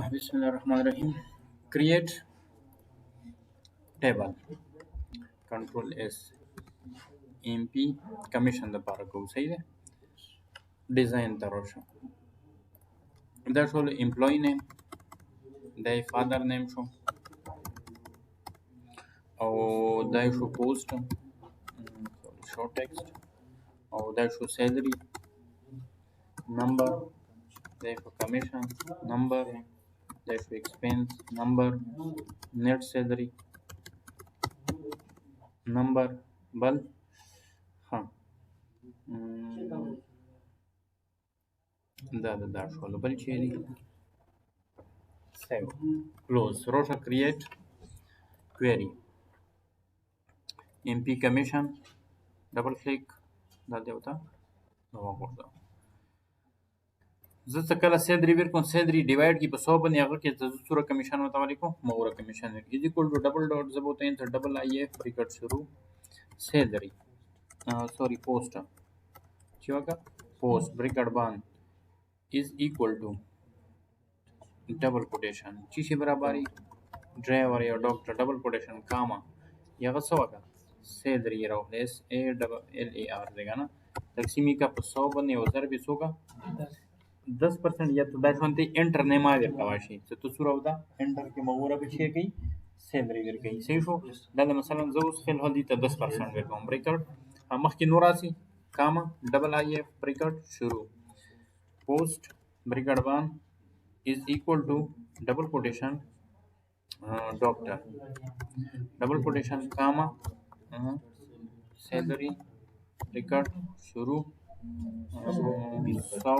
Bismillahirrahmanirrahim. Create table. Control S. MP commission the paragraph. صحیح ده. Design تراشه. دا شو employee name. دا father name شو. او دا شو post. Short text. او دا شو salary. Number. دا شو commission. Number. دا شو expense. Number. Net salary. Number. بل. ها. دا شو بل چی دی save close روشه create query mp commission double click دا دیوتا نو وګورئ زه څه کله salary ورکوم salary divide کی په 100 باندې هغه کې د صوره کمیشن متوالي کوم مغوره کمیشن is equal to double dot زبوته انټر double if bracket شروع salary sorry post چې وکړه post bracket باندې is equal to double quotation چې شي برابرۍ ډرایور یا ډاکټر double quotation کاما یا څه وکړه salary راوړل اس ا ډبل ال ای آر دیګه نه تقسیمی کا په 100 باندې او ضرب څوګه 10% یا ته دا ژوندې انټر نه ما ورکوا شي چې تو سره ودا انټر کې مغوره به شي کوي salary ورکوي صحیح شو دا مثلا زه اوس فل هدي ته 10% ورکوم بریکټ مخکې نور راسي کاما ډبل آی اف بریکټ شروع post bracket one is equal to double quotation doctor double quotation comma salary bracket शुरू 100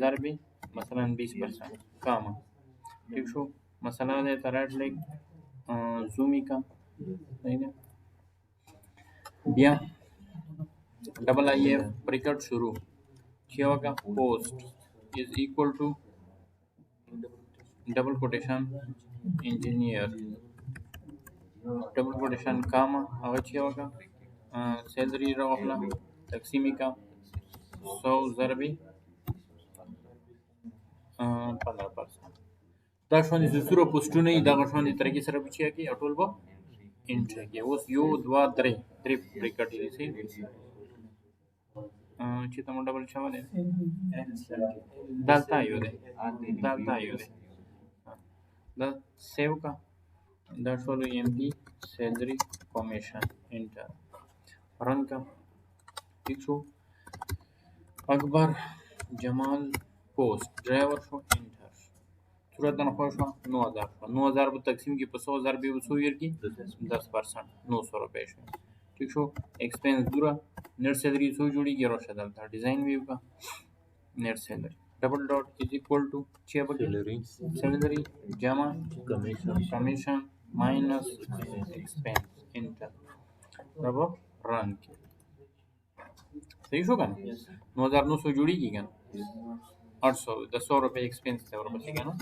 ضربی مثلا 20% comma ठीक शो मसला दे तरह like zoomi का नहीं ना बिया double if bracket शुरू क्या होगा post is equal to double quotation engineer double quotation comma هغه چې होगा salary راوخلا تقسیمی کا 100 ضربی 15% دا شوندې د سورو پوسټونه دا شوندې طریقې سره بچیا کی ټول به انټر کې اوس یو 2 3 بریکټ یې سي چې تم ډبل شاوله دلته یو دی دا سیو کا دا شولو ام پی سیلری کمیشن انټر رن کا ٹھیک شو اکبر جمال پوسٹ ड्राइवर شو انټر صورت تنخواه شو 9000 په تقسیم کې په 100000 به وسو ير کې 10% 900 روپے شو ٹھیک شو ایکسپنس دورا नेट सैलरी सो जुड़ी के रोशा डालता डिजाइन व्यू का net salary double dot is equal to चेबल सैलरी जमा कमीशन माइनस एक्सपेंस इंटर अब रन की सही होगा ना 9900 जुड़ी की क्या 800 100 रुपए एक्सपेंस थे और बचेगा ना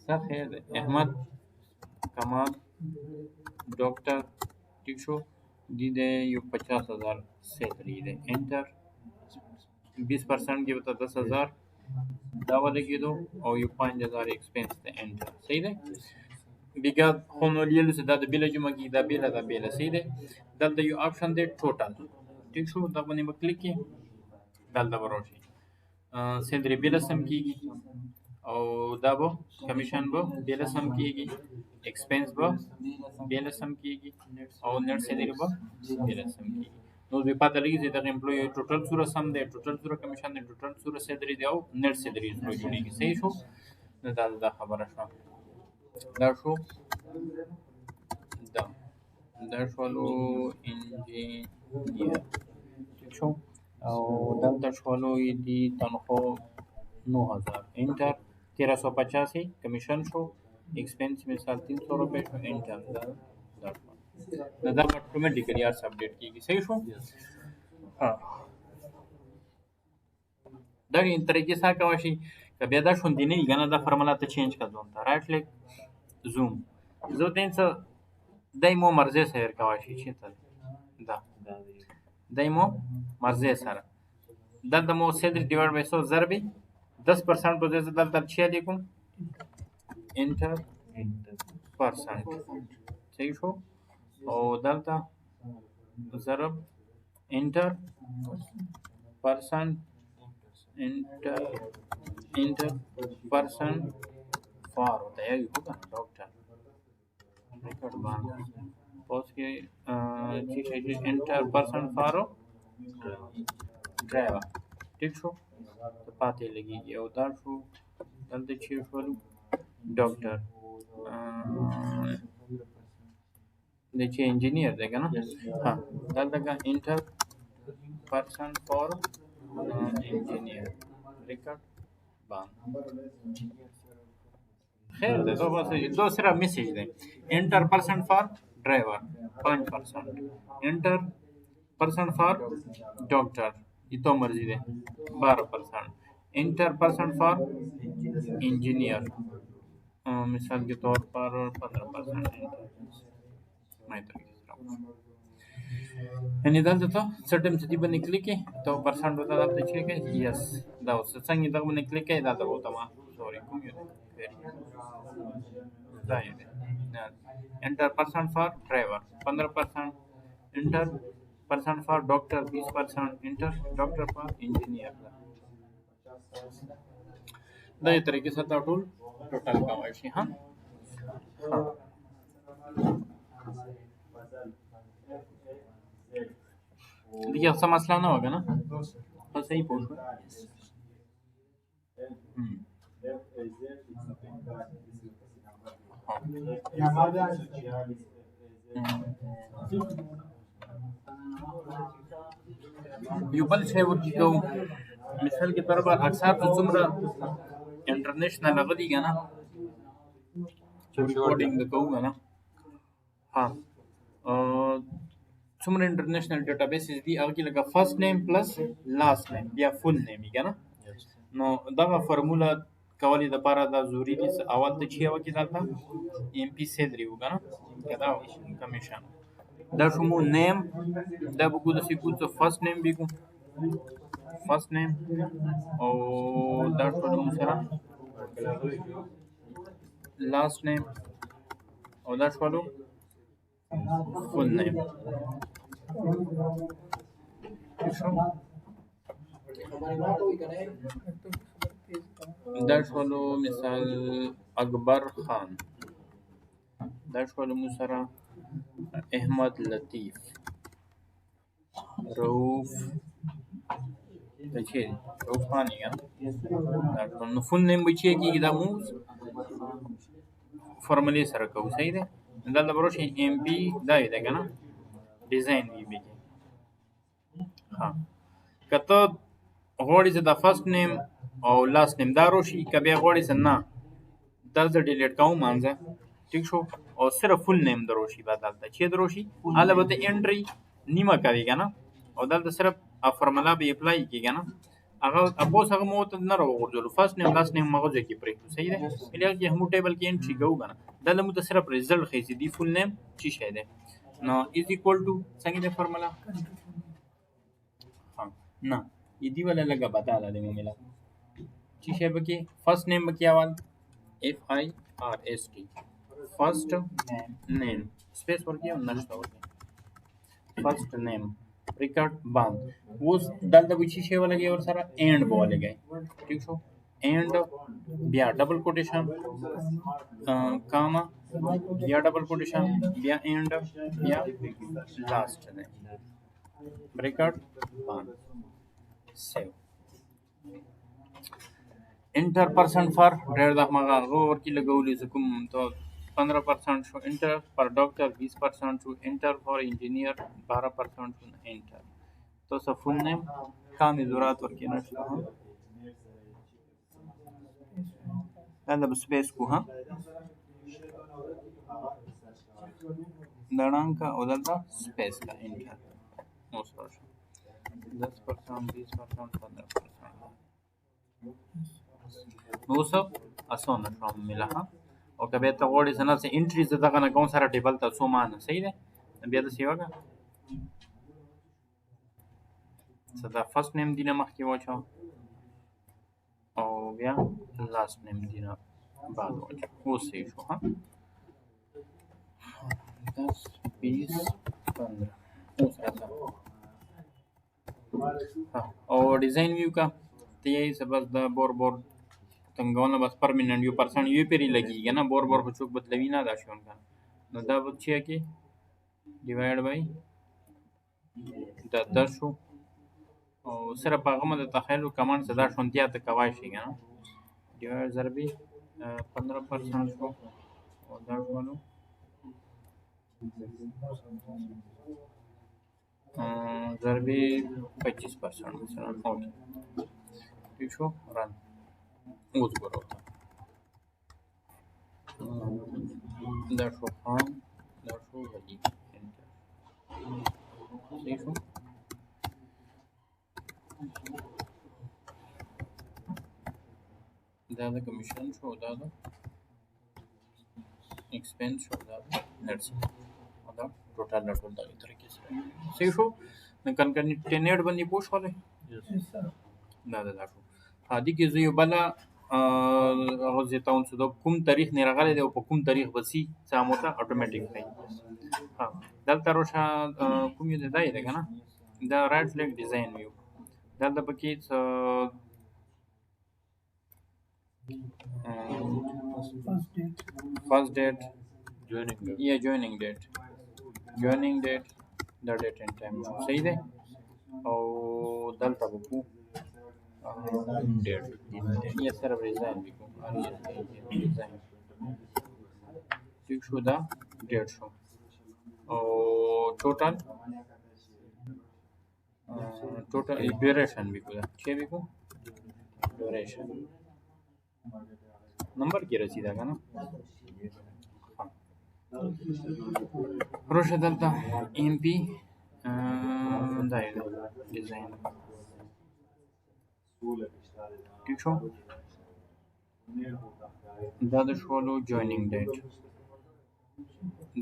सब है अहमद कमाल डॉक्टर ठीक शो दी दे यो 50,000 सैलरी दे एंटर 20% के बता 10,000 दावा दे के दो और यो 5,000 एक्सपेंस दे एंटर सही दे बिगा होनोलियल से दा बिल जुमा की दा बिल सही दे दल द यो ऑप्शन दे टोटल ठीक शो दा बने क्लिक किए दल दा बरोशी सैलरी बिल सम कीगी और दाबो कमीशन बो बिल सम कीगी एक्सपेंस बो बिल सम कीगी और नेट सैलरी बो बिल सम कीगी नو به پته لګي چې د امپلوي ټوټل سور سم دی ټوټل سور کمیشن دی ټوټل سور سیلری دی او نیټ سیلری جوړیږي صحیح شو دا خبره شو دا شوالو انجینیر شو او دلته شوالو دی تنخو 9000 انټر 1385 کمیشن شو एक्सपेंस مثال 300 रुपए شو انټر دا ऑटोमेटिकली यार अपडेट कीगी सही शो हां دا این طریقې سره کوي که بیا دا شوندې نه غنا دا فرمولا ته چینج کړو ته رائټ کلیک زوم زه دینڅ دایمو مرزه سره کوي چې ته دا دایمو مرزه سره دا د مو سیدر ډیوایډ بای 100 ضربې 10% په ځای زه دلته چې لیکم انټر پرسنټ صحیح شو او دلته ضرب انټر پرسنټ انټر پرسنټ فار होता है ये होगा डॉक्टर रिकॉर्ड बार पोस्ट के ठीक है इंटर पर्सन फॉर ड्राइवर ठीक शो तो पाते लगी ये उधर शो दलते चीफ वालू डॉक्टर देखिए इंजीनियर देगा ना हाँ दल देगा inter person for engineer record बार खैर दे तो बस दो सिर्फ मैसेज दें inter person for driver 5% inter person for doctor ये तो मर्जी दे 12% इंटर पर्सन फॉर इंजीनियर मिसाल के तौर पर 15% यानी दलते तो सर्टेन सिटी बने क्लिक है तो परसेंट होता दलते ठीक है यस दाव संगी तक बने क्लिक है दाता होता मा sorry enter person for driver 15% inter person for doctor 20% inter doctor for engineer दे तरीके से टोटल का वाइशी हाँ देखिए ऐसा मसला ना होगा ना तो सही पूछ यो बल छे वर्गी को मिसाल के तौर पर अक्सर तो तुमरा इंटरनेशनल लगदी है ना रिकॉर्डिंग द कहूंगा ना हाँ तुमरा इंटरनेशनल डेटाबेसेस दी आगे लगा first name plus last name या फुल नेम ही ना नो दगा फार्मूला कवाली द पारा दा जरूरी दि अवल त छी अवकी दाता एमपी सेलरी होगा ना कदा कमीशन दा शुमो नेम दा बगु द सिकु तो फर्स्ट नेम भी को फर्स्ट नेम और दा तो मुसरा लास्ट नेम और दा फॉलो फुल नेम दर्श वालो मिसाल अकबर खान दर्श वालो मुसरा अहमद लतीफ रऊफ देखिए रऊफ खान है दर्श वालो फुल नेम बचिए की इदा मूव फॉर्मली सर को सही है दल बरोश एमपी दा है ना डिजाइन भी हाँ कतो होड़ी से द फर्स्ट नेम और लास्ट नेम दारोशी कभी होड़ी से ना दल से डिलीट काऊ मानजा ठीक शो और सिर्फ फुल नेम दरोशी बात डालता छे दरोशी आले बते एंट्री नीमा करेगा ना और दल तो सिर्फ आ फार्मूला भी अप्लाई कीगा ना अगर अबो सग मो तो न रो जो फर्स्ट नेम लास्ट नेम मगो की प्रे सही है इसलिए कि हम टेबल की एंट्री गऊगा ना दल मु तो सिर्फ रिजल्ट खैसी दी फुल नेम ची शायद ना इज इक्वल टू संगीत फार्मूला हां ना इदी वाला लगा बता दे मिला ठीक है बके फर्स्ट नेम बके आवाज FIRST फर्स्ट नेम स्पेस पर किया नष्ट हो गया फर्स्ट नेम रिकॉर्ड बांध वो दल दब शीशे वाला गया और सारा एंड बोले गए ठीक हो एंड बिया डबल कोटेशन कामा बिया डबल कोटेशन बिया एंड बिया लास्ट नेम रिकॉर्ड बांध सेव इंटर पर्सन फॉर डेढ़ दा मगा रोवर की लगौली जुकुम तो 15% शो इंटर पर डॉक्टर 20% show inter for engineer 12% show inter तो सब फुल नेम काम जरूरत और के नशा अंदर स्पेस को हां दड़ांग का उधर का स्पेस का इंटर मोस्ट 10% 20% 15% वो सब आसान फ्रॉम मिला हां और कभी तो और इस से एंट्री से तक ना कौन सारा टेबल था सोमान सही है अभी तो सेवा का सदा फर्स्ट नेम दिना मख के वाचो और بیا لاست نیم دینا بعد واچو اوس صحیح شو ها 10 20 15 اوس راځه ها او ډیزاین ویو کا ته یې سبس د بور تنګونه بس پرمننٹ یو پرسنٹ یو پیری لګیږي نه بور په چوک بدلوي نه دا شون کنه نو دا به چې کی ډیوایډ بای دا 10 شو او صرف هغه مده تخیل کمانډ صدا شونتیا ته کوای شي کنه ډیوایډ ضربي 15% شو او دا شونو ضربي 25% مثلا اوکے ٹھیک شو رن اوس ګورو دا شو خام دا شو غلی صحیح شو دا د کمیشن شو دا د ایکسپنس شو دا نټس دا ټوټال ټول دا طریقې سره صحیح شو نو کنکټینټ باندې پوښولې دا شو هادي کې زه یو بل هغه زیاتون څه د کوم تاریخ نه راغلی دی او په کوم تاریخ بسی سموته اتوماتیک دی ها دلته روشه کوم یو دی دا کنه دا رائټ فلیک ډیزاین ویو دلته پکې first date joining date the date and time صحیح دی او دلته وکړو date یا صرف ډیزاین وکړو ډیزاین ٹھیک شو دا ډیټ شو او ټوټل ډیوریشن وکړو چې وکړو ډیوریشن نمبر کې رسیدا کنه روشه دلته ام پی دا ډیزاین ٹھیک شو دا د شولو جویننګ ډیټ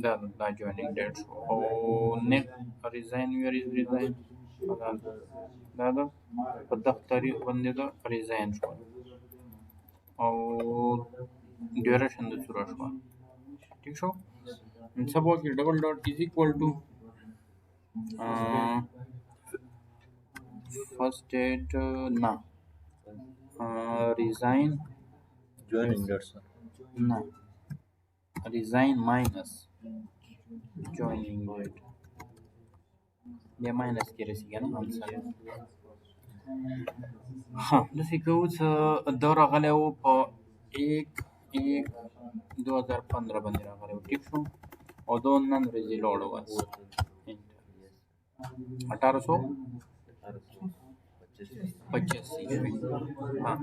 دا جویننګ ډیټ شو او نیټ ریزاین ویر از ریزاین دا په دغه تاریخ باندې دا ریزاین شو او ډیوریشن د سورا شو ٹھیک شو سبو کې ډبل ډاٹ از ایکوال ټو first date na resign joining date sir na resign minus joining date या माइनस के रसीगा ना आंसर हाँ जैसे कि उस दौर अगले वो 1/1/2015 बंदे रहा ठीक शो और दो नन रेजी लॉर्ड हुआ 1825 हाँ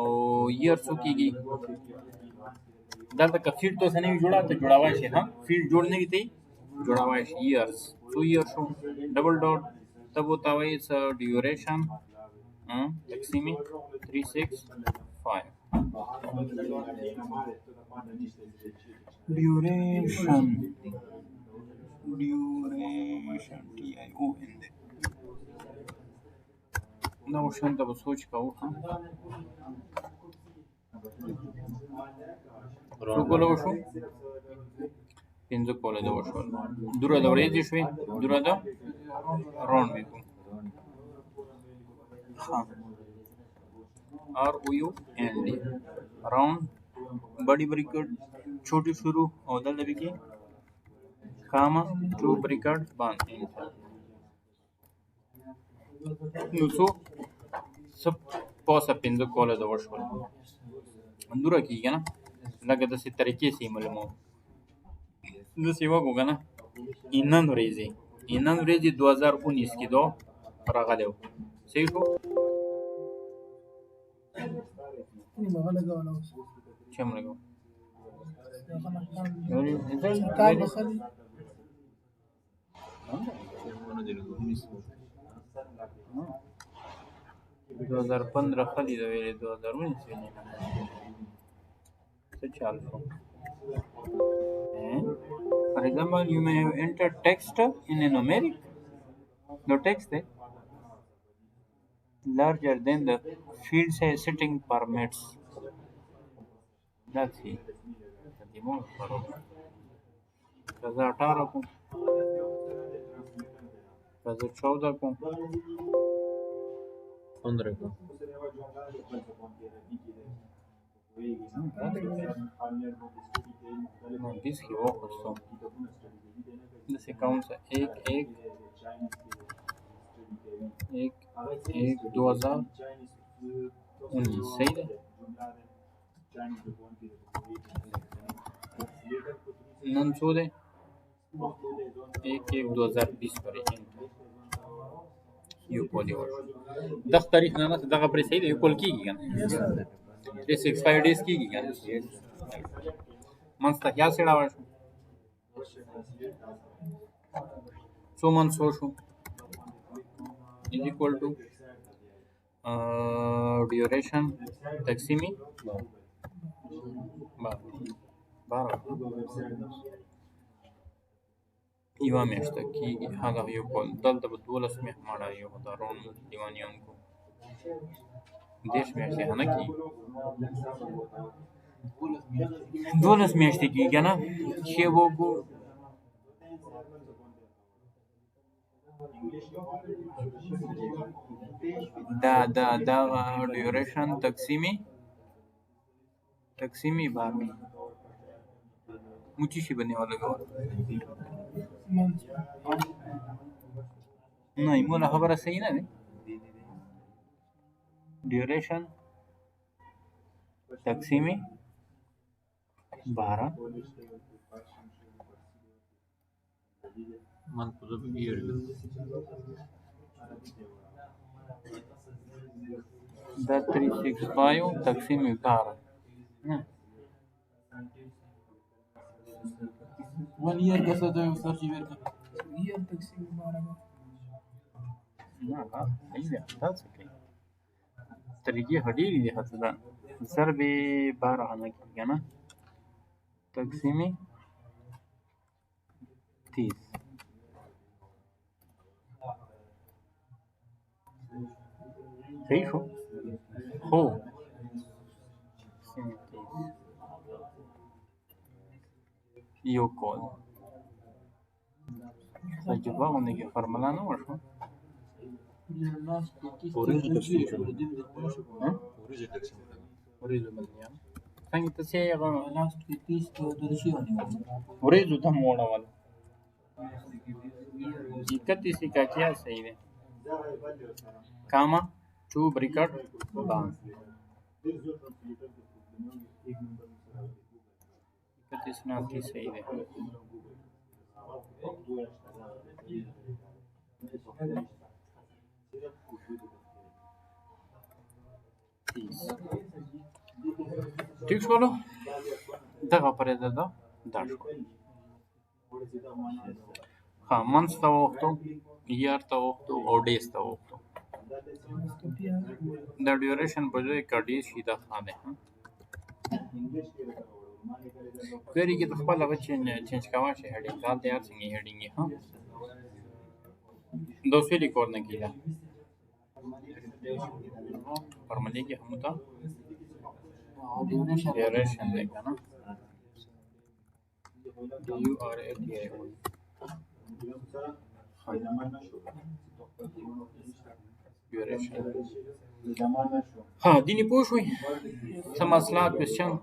और ईयर सो की गई दल तक फील्ड तो सने जुड़ा तो जुड़ा हुआ है हाँ फील्ड जोड़ने की थी जुड़ा हुआ है ईयर्स 2 years हो डबल डॉट तब होता है इस ड्यूरेशन एक्सी में 365 ड्यूरेशन TION ना ओशन तब सोच का वो हाँ रोकोलो शो پنځه کوله د وشول دوره د ورځې شوې دوره د راوند وکړو ها ROU and राउंड बड़ी ब्रैकेट छोटी शुरू और दल की कामा टू ब्रैकेट बांध नो सो सब पॉस पिंजो कोले द वर्ष अंदूरा की है ना लगे तो इस तरीके से मालूम नो सेवा होगा ना इनन रेजी 2019 की दो रागले सही हो चम लगो 2015 خالی دا ویلې 2019 نه څه چال شو For example, you may have entered text in a numeric. No text है larger than the field size setting permits. That's it. तकरीबन करो 2018 को 2014 को 15 को 20 की वो खुशो जैसे कौन सा एक एक एक एक 2019 सही है नंसोद है एक एक 2020 पर यो पॉलीवर 10 तारीख ना दगा पर सही है यो कॉल की गया 365 days की गया मंथ तक क्या सेड़ा हुआ सो मंथ हो show is equal to duration تقسيمي 12 یوه میاشته کېږي هغه یو کال دلته به 12 میاشت مړه یو دا روڼ دیوانیان کو 10 میاشتې نه کېږي 12 میاشتې کېږي که نه چې وګو دا ډیوریشن تقسیمی بامی मुझी सी बनने वाला गौर नहीं मोला खबर सही ना ड्यूरेशन तकसीमी 12 month of the year that 365 तकसीमी 12 1 year कैसा था सर जी मेरे का year तक से 12 ना नहीं है था सके तरीके हडी नहीं है था सर भी 12 आना किया ना तकसीमी 30 सही हो यो कॉल सजवा होने की फार्मूला ना वर्षो संगीत से लास्ट की 30 तो दर्शी होने वाली ओरेजो था मोड़ा वाला 31 का क्या सही है कामा 2 ब्रिकेट बांग 31 ना थी सही है ठीक बोलो दगा पर दादा दाश हाँ मंथ था वक्तो ईयर था वक्तो और डेज था वक्तो द ड्यूरेशन पर जो एक डेज सीधा खाने हाँ क्वेरी की तो खपल अब चेंज कावा शे हेडिंग डाल तैयार सिंगी हेडिंग है हाँ दोस्ती रिकॉर्ड न किया फॉर्मली के हम तो ड्यूरेशन देखा ना ड्यूरेशन हाँ दिनी पूछ हुई समझला क्वेश्चन